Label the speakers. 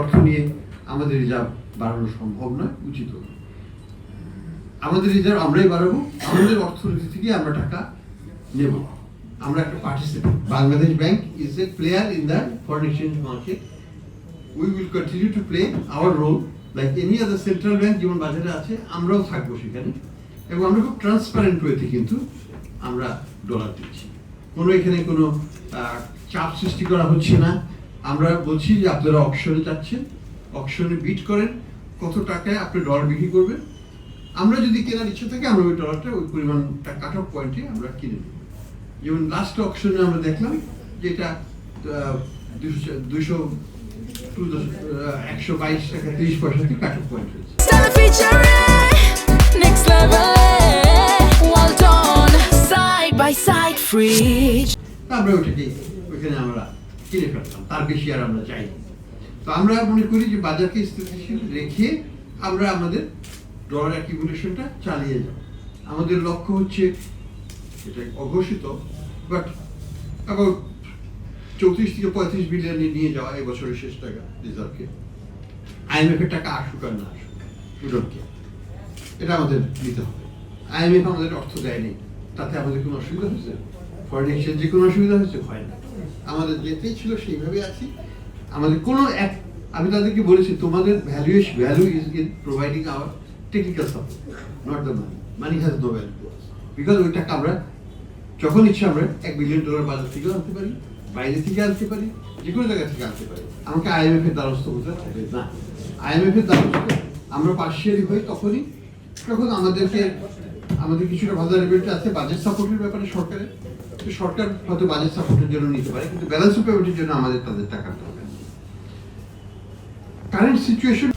Speaker 1: অর্থ নিয়ে আমাদের রিজার্ভ বাড়ানো সম্ভব নয়, উচিত নয়। আমাদের রিজার্ভ আমরাই বাড়াবো, আমাদের অর্থনীতি থেকে আমরা টাকা নেব। আমরা একটা participate. Bangladesh Bank is a player in the foreign exchange market. We will continue to play our role like any other central bank যেমন বাজারে আছে, আমরাও থাকবো সেখানে। এবং আমরা খুব ট্রান্সপারেন্ট ওয়েতে কিন্তু আমরা ডলার দিচ্ছি। কোনো এখানে কোনো চাপ সৃষ্টি করা হচ্ছে না। আমরা বলছি যে আপনারা অকশনে যাচ্ছেন, অকশনে বিট করেন, কত টাকায় আপনি ডলার বিক্রি করবেন। আমরা যদি কেনার ইচ্ছা থাকে আমরা ওই ডলারটা ওই পরিমাণটা কাট অফ পয়েন্টে আমরা কিনে নেব। যেমন লাস্ট অকশনে আমরা দেখলাম যে এটা 122 টাকা 30 পয়সাতে কাট অফ পয়েন্ট হয়েছে। আমরা ওইটাকে ওইখানে আমরা কিনে ফেলতাম, তার বেশি আর আমরা চাই। তো আমরা মনে করি যে বাজারকে স্থিতিশীল রেখে আমরা আমাদের ডলার অ্যাকিউমুলেশনটা চালিয়ে যাব। আমাদের লক্ষ্য হচ্ছে, এটা অঘোষিত, বাট আবার 34 থেকে 35 বিলিয়নে নিয়ে যাওয়া এবছরের শেষ টাকা রিজার্ভকে। IMF এর টাকা আসুক আর না আসুক, এটা আমাদের নিতে হবে। IMF আমাদের অর্থ দেয়নি, তাতে আমাদের কোনো অসুবিধা হয়েছে? ফরেন এক্সচেঞ্জে কোনো অসুবিধা হয়েছে? হয় না। আমাদের যেতেই ছিল সেইভাবে আছি। আমাদের কোনো আমি তাদেরকে বলেছি, তোমাদের value is in providing our technical support, not the money. Money has no value to us, because ওই টাকা আমরা যখন ইচ্ছা আমরা $1 বিলিয়ন বাজার থেকেও আনতে পারি, বাইরে থেকে আনতে পারি, যে কোনো জায়গা থেকে আনতে পারি। আমাকে IMF এর দ্বারস্থ হতে হবে না। IMF এর দ্বারস্থ আমরা পার্সিয়ালি হই তখনই যখন আমাদের কিছুটা ভালনারেবিলিটি আছে বাজেট সাপোর্টের ব্যাপারে সরকারের। সরকার হয়তো বাজেট সাপোর্টের জন্য নিতে পারে, কিন্তু ব্যালেন্স অফ পেমেন্টের জন্য আমাদের তাদের টাকা দরকার। Current situation